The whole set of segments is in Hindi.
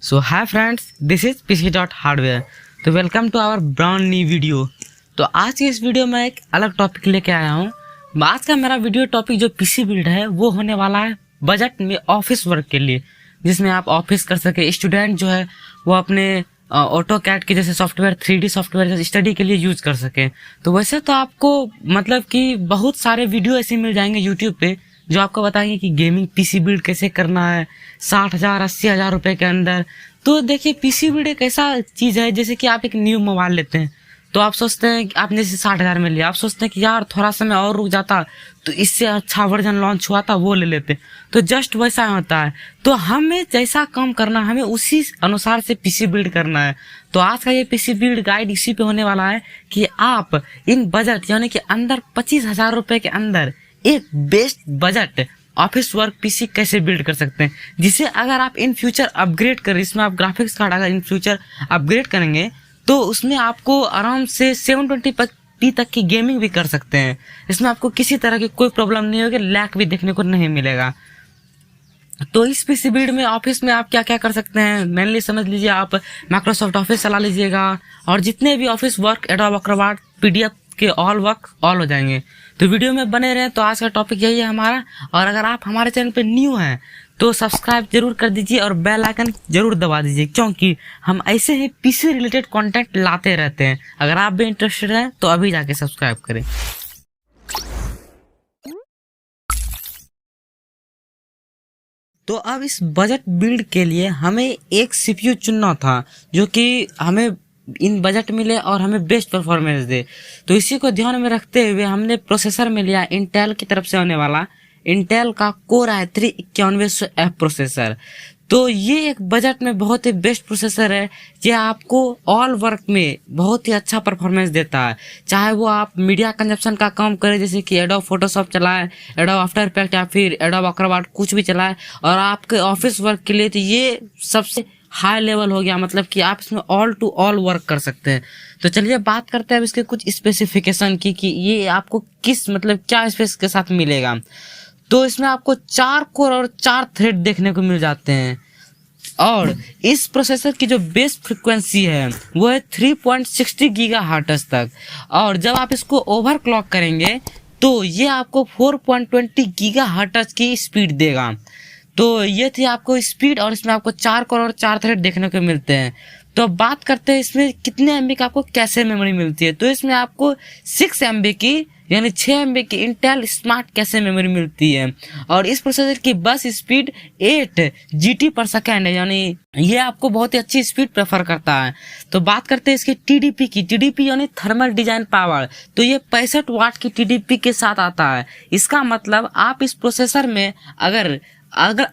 So hi friends, this is PC dot hardware. तो welcome to our brand new video. तो आज की इस वीडियो में एक अलग टॉपिक लेके आया हूँ। आज का मेरा वीडियो टॉपिक जो पीसी बिल्ड है वो होने वाला है बजट में ऑफिस वर्क के लिए, जिसमें आप ऑफिस कर सके। स्टूडेंट जो है वो अपने ऑटो कैड के जैसे सॉफ्टवेयर 3D सॉफ्टवेयर जैसे स्टडी के लिए यूज कर सके। तो वैसे तो आपको मतलब कि बहुत सारे वीडियो ऐसे मिल जाएंगे यूट्यूब पे जो आपको बताएंगे कि गेमिंग पीसी बिल्ड कैसे करना है 60,000 80,000 रुपए के अंदर। तो देखिए, पीसी बिल्ड एक ऐसा चीज है जैसे कि आप एक न्यू मोबाइल लेते हैं तो आप सोचते हैं कि आपने जैसे 60,000 में लिया, आप सोचते हैं कि यार थोड़ा समय और रुक जाता तो इससे अच्छा वर्जन लॉन्च हुआ था वो ले लेते। तो जस्ट वैसा होता है। तो हमें जैसा काम करना हमें उसी अनुसार से पीसी बिल्ड करना है। तो आज का ये पीसी बिल्ड गाइड इसी पे होने वाला है कि आप इन बजट यानी कि अंदर 25,000 रुपए के अंदर एक best budget office work PC कैसे बिल्ड कर सकते हैं, जिसे अगर आप इन फ्यूचर अपग्रेड करें, इसमें आप ग्राफिक्स कार्ड अगर इन फ्यूचर अपग्रेड करेंगे तो उसमें आपको आराम से 720p तक की गेमिंग भी कर सकते हैं। इसमें आपको किसी तरह की कोई प्रॉब्लम नहीं होगी, लैग भी देखने को नहीं मिलेगा। तो इस पीसी बिल्ड में ऑफिस में आप क्या क्या कर सकते हैं मेनली समझ लीजिए। आप माइक्रोसॉफ्ट ऑफिस चला लीजिएगा और जितने भी office work adobe Acrobat PDF के ऑल वर्क ऑल हो जाएंगे। तो वीडियो में बने रहें। तो आज का टॉपिक यही है हमारा। और अगर आप हमारे चैनल पे न्यू हैं तो सब्सक्राइब जरूर कर दीजिए और बेल आइकन जरूर दबा दीजिए, क्योंकि हम ऐसे ही पीसी रिलेटेड कंटेंट लाते रहते हैं। अगर आप भी इंटरेस्टेड हैं तो अभी जाके सब्सक्राइब करें। तो अब इस बजट बिल्ड के लिए हमें एक सीपीयू चुनना था जो कि हमें इन बजट मिले और हमें बेस्ट परफॉर्मेंस दे। तो इसी को ध्यान में रखते हुए हमने प्रोसेसर में लिया इंटेल की तरफ से होने वाला इंटेल का कोर i3 9100F प्रोसेसर। तो ये एक बजट में बहुत ही बेस्ट प्रोसेसर है। ये आपको ऑल वर्क में बहुत ही अच्छा परफॉर्मेंस देता है, चाहे वो आप मीडिया कंजप्शन का काम करें जैसे कि एडोब फोटोशॉप चलाए, एडोब आफ्टर इफेक्ट या फिर एडोब एक्रोबैट कुछ भी चलाए, और आपके ऑफिस वर्क के लिए तो ये सबसे हाई लेवल हो गया। मतलब कि आप इसमें ऑल टू ऑल वर्क कर सकते हैं। तो चलिए बात करते हैं अब इसके कुछ स्पेसिफिकेशन की कि ये आपको किस मतलब क्या स्पेस के साथ मिलेगा। तो इसमें आपको 4 कोर और 4 थ्रेड देखने को मिल जाते हैं। और इस प्रोसेसर की जो बेस फ्रीक्वेंसी है वो है 3.60 गीगाहर्ट्ज तक। और जब आप इसको ओवरक्लॉक करेंगे तो ये आपको 4.20 गीगाहर्ट्ज की स्पीड देगा। तो ये थी आपको स्पीड, और इसमें आपको 4 कोर और 4 थ्रेड देखने को मिलते हैं। तो अब बात करते हैं इसमें कितने एमबी का आपको कैशे मेमोरी मिलती है। तो इसमें आपको 6 एमबी की यानी 6 एमबी की इंटेल स्मार्ट कैशे मेमोरी मिलती है। और इस प्रोसेसर की बस स्पीड 8 जीटी पर सेकेंड है, यानी ये आपको बहुत ही अच्छी स्पीड प्रेफर करता है। तो बात करते हैं इसकी टीडीपी की। टीडीपी यानी थर्मल डिजाइन पावर। तो ये 65 वाट की टीडीपी के साथ आता है। इसका मतलब आप इस प्रोसेसर में अगर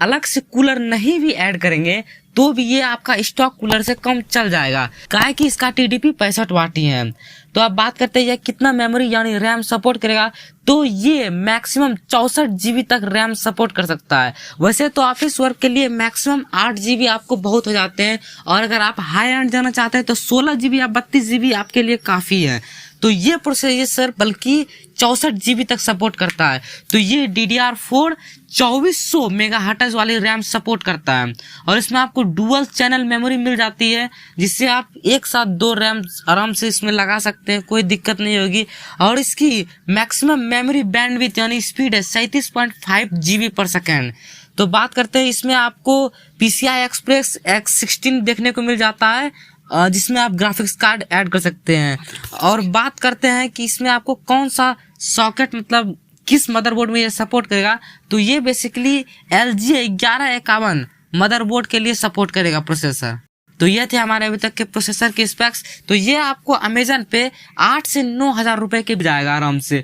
अलग से कूलर नहीं भी ऐड करेंगे तो भी ये आपका स्टॉक कूलर से कम चल जाएगा, काहे कि इसका टीडीपी 65 वाट ही है। तो अब बात करते हैं ये कितना मेमोरी यानी रैम सपोर्ट करेगा। तो ये मैक्सिमम 64 जीबी तक रैम सपोर्ट कर सकता है। वैसे तो ऑफिस वर्क के लिए मैक्सिमम 8 जीबी आपको बहुत हो जाते हैं, और अगर आप हाई एंड जाना चाहते हैं तो 16 जीबी या 32 जीबी आपके लिए काफी है। तो ये प्रोसेसर बल्कि 64 जीबी तक सपोर्ट करता है। तो ये DDR4 2400 मेगाहर्ट्ज वाली रैम सपोर्ट करता है। और इसमें आपको डुअल चैनल मेमोरी मिल जाती है, जिससे आप एक साथ 2 रैम आराम से इसमें लगा सकते हैं, कोई दिक्कत नहीं होगी। और इसकी मैक्सिमम मेमोरी बैंडविड्थ यानी स्पीड है 37.5 जीबी पर सेकेंड। तो बात करते हैं इसमें आपको PCI Express X16 देखने को मिल जाता है, जिसमें आप ग्राफिक्स कार्ड ऐड कर सकते हैं। और बात करते हैं कि इसमें आपको कौन सा सॉकेट मतलब किस मदरबोर्ड में ये सपोर्ट करेगा। तो ये बेसिकली LG 1151 मदरबोर्ड के लिए सपोर्ट करेगा प्रोसेसर। तो ये थे हमारे अभी तक के प्रोसेसर के स्पेक्स। तो ये आपको अमेजन पे 8 से 9,000 रुपए के भी जाएगा आराम से।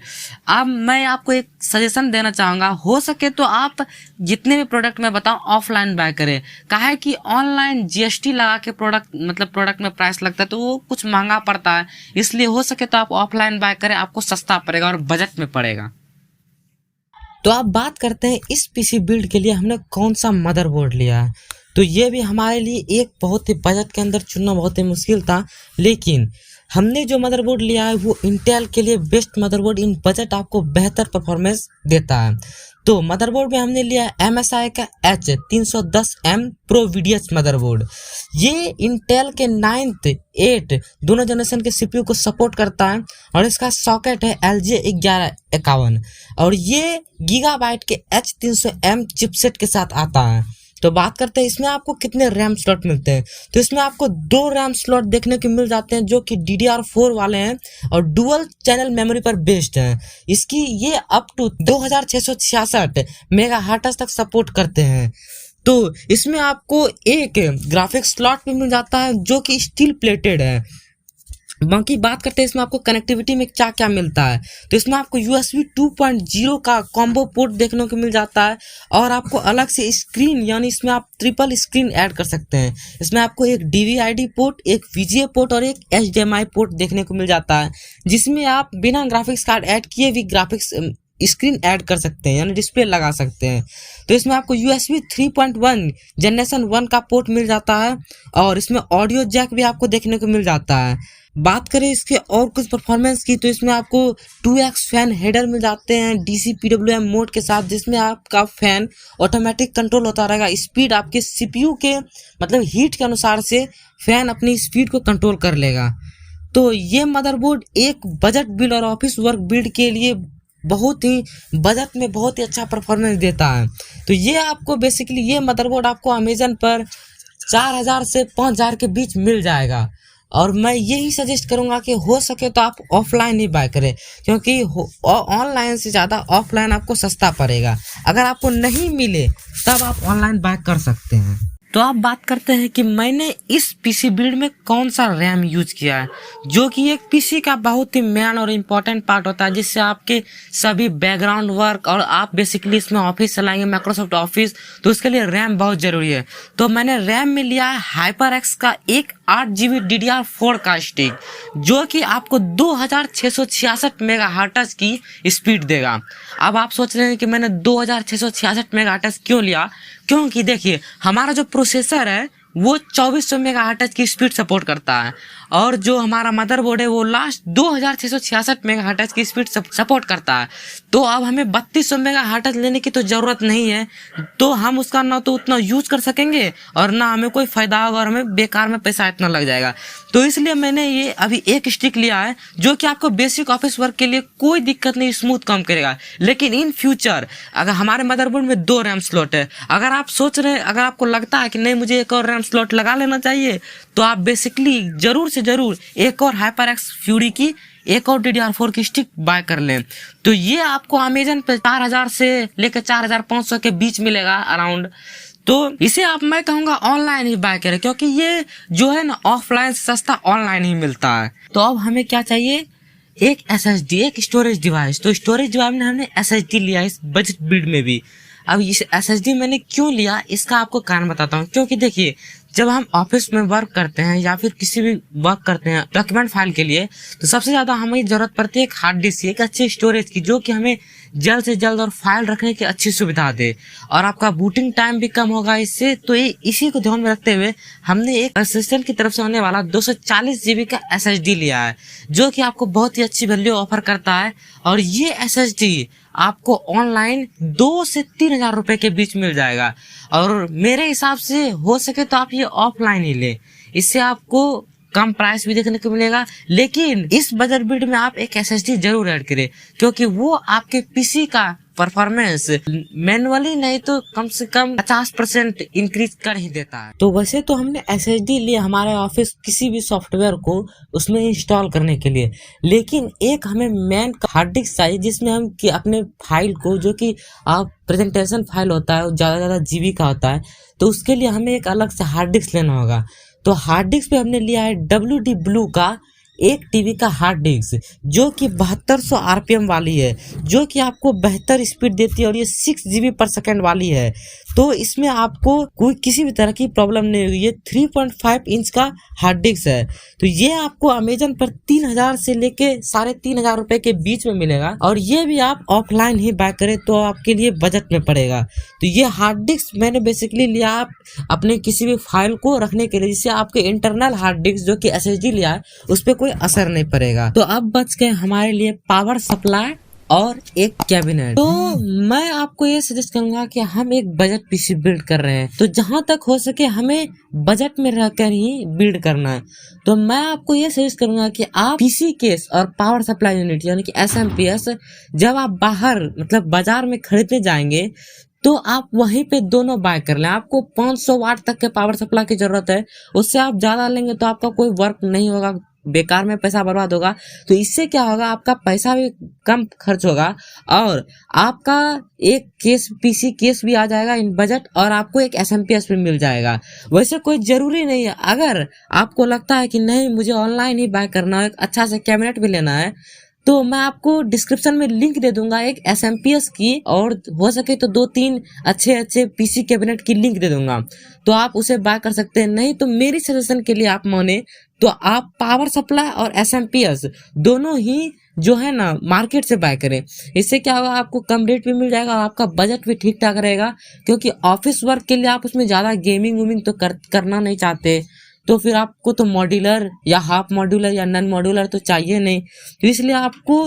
अब मैं आपको एक सजेशन देना चाहूंगा, हो सके तो आप जितने भी प्रोडक्ट मैं बताऊं ऑफलाइन बाय करें, काहे कि ऑनलाइन जीएसटी लगा के प्रोडक्ट में प्राइस लगता है तो वो कुछ महंगा पड़ता है। इसलिए हो सके तो आप ऑफलाइन बाय करें, आपको सस्ता पड़ेगा और बजट में पड़ेगा। तो आप बात करते हैं इस पीसी बिल्ड के लिए हमने कौन सा मदरबोर्ड लिया है। तो ये भी हमारे लिए एक बहुत ही बजट के अंदर चुनना बहुत ही मुश्किल था, लेकिन हमने जो मदरबोर्ड लिया है वो इंटेल के लिए बेस्ट मदरबोर्ड इन बजट आपको बेहतर परफॉर्मेंस देता है। तो मदरबोर्ड में हमने लिया MSI का H310M Pro VDH मदरबोर्ड। ये इंटेल के 9th 8 दोनों जनरेशन के CPU को सपोर्ट करता है और इसका सॉकेट है LJ1151 और ये गीगाबाइट के H300M चिपसेट के साथ आता है। तो बात करते हैं इसमें आपको कितने रैम स्लॉट मिलते हैं। तो इसमें आपको 2 रैम स्लॉट देखने को मिल जाते हैं जो कि DDR4 वाले हैं और डुअल चैनल मेमोरी पर बेस्ड हैं। इसकी ये अप टू 2666 मेगाहर्ट्ज तक सपोर्ट करते हैं। तो इसमें आपको एक ग्राफिक्स स्लॉट भी मिल जाता है जो कि स्टील प्लेटेड है। बाकी बात करते हैं इसमें आपको कनेक्टिविटी में क्या क्या मिलता है। तो इसमें आपको USB 2.0 का कॉम्बो पोर्ट देखने को मिल जाता है और आपको अलग से स्क्रीन यानी इसमें आप ट्रिपल स्क्रीन ऐड कर सकते हैं। इसमें आपको एक DVI-D पोर्ट, एक VGA पोर्ट और एक HDMI पोर्ट देखने को मिल जाता है, जिसमें आप बिना ग्राफिक्स कार्ड ऐड किए भी ग्राफिक्स स्क्रीन ऐड कर सकते हैं यानी डिस्प्ले लगा सकते हैं। तो इसमें आपको USB 3.1 जनरेशन 1 का पोर्ट मिल जाता है और इसमें ऑडियो जैक भी आपको देखने को मिल जाता है। बात करें इसके और कुछ परफॉर्मेंस की तो इसमें आपको 2x फैन हेडर मिल जाते हैं DC PWM मोड के साथ, जिसमें आपका फैन ऑटोमेटिक कंट्रोल होता रहेगा। स्पीड आपके CPU के मतलब हीट के अनुसार से फैन अपनी स्पीड को कंट्रोल कर लेगा। तो ये मदरबोर्ड एक बजट बिल्ड और ऑफिस वर्क बिल्ड के लिए बहुत ही बजट में बहुत ही अच्छा परफॉर्मेंस देता है। तो ये आपको बेसिकली ये मदरबोर्ड आपको अमेजन पर 4000 से 5000 के बीच मिल जाएगा और मैं यही सजेस्ट करूंगा कि हो सके तो आप ऑफलाइन ही बाय करें, क्योंकि ऑनलाइन से ज़्यादा ऑफलाइन आपको सस्ता पड़ेगा। अगर आपको नहीं मिले तब आप ऑनलाइन बाय कर सकते हैं। तो आप बात करते हैं कि मैंने इस पीसी बिल्ड में कौन सा रैम यूज किया है, जो कि एक पीसी का बहुत ही मेन और इम्पोर्टेंट पार्ट होता है, जिससे आपके सभी बैकग्राउंड वर्क और आप बेसिकली इसमें ऑफिस चलाएंगे माइक्रोसॉफ्ट ऑफिस, तो उसके लिए रैम बहुत जरूरी है। तो मैंने रैम में लिया है HyperX का एक 8GB DDR4 का स्टिक, जो कि आपको 2666 मेगाहर्ट्ज की स्पीड देगा। अब आप सोच रहे हैं कि मैंने 2666 मेगाहर्ट्ज क्यों लिया, क्योंकि देखिए हमारा जो प्रोसेसर है वो 2400 मेगाहर्ट्ज की स्पीड सपोर्ट करता है और जो हमारा मदरबोर्ड है वो लास्ट 2666 मेगाहर्ट्ज की स्पीड सपोर्ट करता है। तो अब हमें 3200 मेगाहर्ट्ज लेने की तो ज़रूरत नहीं है, तो हम उसका ना तो उतना यूज कर सकेंगे और ना हमें कोई फ़ायदा होगा और हमें बेकार में पैसा इतना लग जाएगा। तो इसलिए मैंने ये अभी एक स्टिक लिया है जो कि आपको बेसिक ऑफिस वर्क के लिए कोई दिक्कत नहीं, स्मूथ काम करेगा। लेकिन इन फ्यूचर अगर हमारे मदरबोर्ड में 2 रैम स्लॉट है, अगर आप सोच रहे हैं, अगर आपको लगता है कि नहीं मुझे एक और रैम स्लॉट लगा लेना चाहिए, तो आप बेसिकली जरूर से जरूर एक और HyperX फ्यूरी की एक और DDR4 की स्टिक बाय कर लें। तो ये आपको अमेजन पे 4000 से लेकर 4500 के बीच मिलेगा अराउंड। तो इसे आप मैं कहूँगा ऑनलाइन ही बाय करें, क्योंकि ये जो है ना ऑफलाइन सस्ता ऑनलाइन ही मिलता है। तो अब हमें क्या चाहिए, एक SSD, एक स्टोरेज डिवाइस। तो स्टोरेज डिवाइस में हमने SSD लिया इस बजट बिल्ड में भी। अब इस SSD मैंने क्यों लिया इसका आपको कारण बताता हूँ, क्योंकि देखिए जब हम ऑफिस में वर्क करते हैं या फिर किसी भी वर्क करते हैं डॉक्यूमेंट फाइल के लिए, तो सबसे ज़्यादा हमें ज़रूरत पड़ती है एक हार्ड डिस्क, एक अच्छी स्टोरेज की, जो कि हमें जल्द से जल्द और फाइल रखने की अच्छी सुविधा दे और आपका बूटिंग टाइम भी कम होगा इससे। तो इसी को ध्यान में रखते हुए हमने एक असिस्टेंट की तरफ से होने वाला 240 GB का SSD लिया है, जो कि आपको बहुत ही अच्छी वैल्यू ऑफर करता है। और ये SSD आपको ऑनलाइन 2 से 3000 रुपए के बीच मिल जाएगा और मेरे हिसाब से हो सके तो आप ये ऑफलाइन ही ले, इससे आपको कम प्राइस भी देखने को मिलेगा। लेकिन इस बजट बिल्ड में आप एक SSD जरूर ऐड करें, क्योंकि वो आपके पीसी का परफॉर्मेंस मैनुअली नहीं तो कम से कम 50% इंक्रीज कर ही देता है। तो वैसे तो हमने SSD लिया हमारे ऑफिस किसी भी सॉफ्टवेयर को उसमें इंस्टॉल करने के लिए, लेकिन एक हमें मेन हार्ड डिस्क चाहिए जिसमें हम कि अपने फाइल को, जो कि आप प्रेजेंटेशन फाइल होता है ज़्यादा GB का होता है, तो उसके लिए हमें एक अलग से हार्ड डिस्क लेना होगा। तो हार्ड डिस्क पे हमने लिया है WD Blue का 1 TB का हार्ड डिस्क, जो कि 7200 RPM वाली है, जो कि आपको बेहतर स्पीड देती है और ये 6 GB पर सेकेंड वाली है। तो इसमें आपको कोई किसी भी तरह की प्रॉब्लम नहीं होगी। ये 3.5 इंच का हार्ड डिस्क है। तो ये आपको अमेजन पर 3000 से लेके 3500 रुपए के बीच में मिलेगा और ये भी आप ऑफलाइन ही बाय करें तो आपके लिए बजट में पड़ेगा। तो ये हार्ड डिस्क मैंने बेसिकली लिया आप अपने किसी भी फाइल को रखने के लिए, जिससे आपके इंटरनल हार्ड डिस्क जो कि SSD लिया है उस पर कोई असर नहीं पड़ेगा। तो अब बच गए हमारे लिए पावर सप्लाई और एक कैबिनेट। तो मैं आपको ये सजेस्ट करूंगा कि हम एक बजट पीसी बिल्ड कर रहे हैं, तो जहां तक हो सके हमें बजट में रहकर ही बिल्ड करना है। तो मैं आपको ये सजेस्ट करूंगा कि आप पीसी केस और पावर सप्लाई यूनिट यानी कि एसएमपीएस जब आप बाहर मतलब बाजार में खरीदने जाएंगे तो आप वहीं पे दोनों बाय कर लें। आपको 500 वाट तक के पावर सप्लाई की जरूरत है, उससे आप ज्यादा लेंगे तो आपका कोई वर्क नहीं होगा, बेकार में पैसा बर्बाद होगा। तो इससे क्या होगा, आपका पैसा भी कम खर्च होगा और आपका एक केस पीसी केस भी आ जाएगा इन बजट और आपको एक एसएमपीएस भी मिल जाएगा। वैसे कोई जरूरी नहीं है, अगर आपको लगता है कि नहीं मुझे ऑनलाइन ही बाय करना है, एक अच्छा सा कैबिनेट भी लेना है, तो मैं आपको डिस्क्रिप्शन में लिंक दे दूंगा एक एसएमपीएस की, और हो सके तो 2-3 अच्छे अच्छे पीसी कैबिनेट की लिंक दे दूंगा, तो आप उसे बाय कर सकते हैं। नहीं तो मेरी सजेशन के लिए आप माने तो आप पावर सप्लाई और एसएमपीएस दोनों ही जो है ना मार्केट से बाय करें। इससे क्या होगा, आपको कम रेट भी मिल जाएगा और आपका बजट भी ठीक ठाक रहेगा, क्योंकि ऑफिस वर्क के लिए आप उसमें ज्यादा गेमिंग वूमिंग तो करना नहीं चाहते, तो फिर आपको तो मॉड्यूलर या हाफ मॉड्यूलर या नॉन मॉड्यूलर तो चाहिए नहीं। तो इसलिए आपको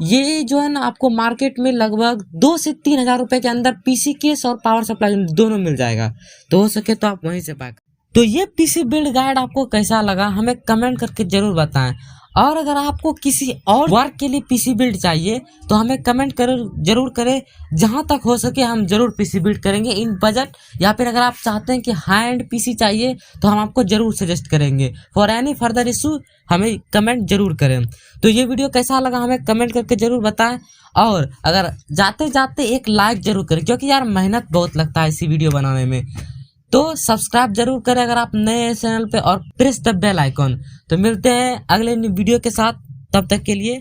ये जो है ना आपको मार्केट में लगभग 2 से 3 हजार रुपए के अंदर पीसी केस और पावर सप्लाई दोनों मिल जाएगा। तो हो सके तो आप वहीं से बाय। तो ये पीसी बिल्ड गाइड आपको कैसा लगा हमें कमेंट करके जरूर बताएं, और अगर आपको किसी और वर्क के लिए पीसी बिल्ड चाहिए तो हमें कमेंट जरूर करें। जहां तक हो सके हम जरूर पीसी बिल्ड करेंगे इन बजट, या फिर अगर आप चाहते हैं कि हाई एंड पीसी चाहिए तो हम आपको जरूर सजेस्ट करेंगे। फॉर एनी फर्दर इशू हमें कमेंट जरूर करें। तो ये वीडियो कैसा लगा हमें कमेंट करके जरूर बताएं, और अगर जाते जाते एक लाइक जरूर करें, क्योंकि यार मेहनत बहुत लगता है इसी वीडियो बनाने में। तो सब्सक्राइब जरूर करें अगर आप नए चैनल पे, और प्रेस द बेल आइकॉन। तो मिलते हैं अगले वीडियो के साथ, तब तक के लिए।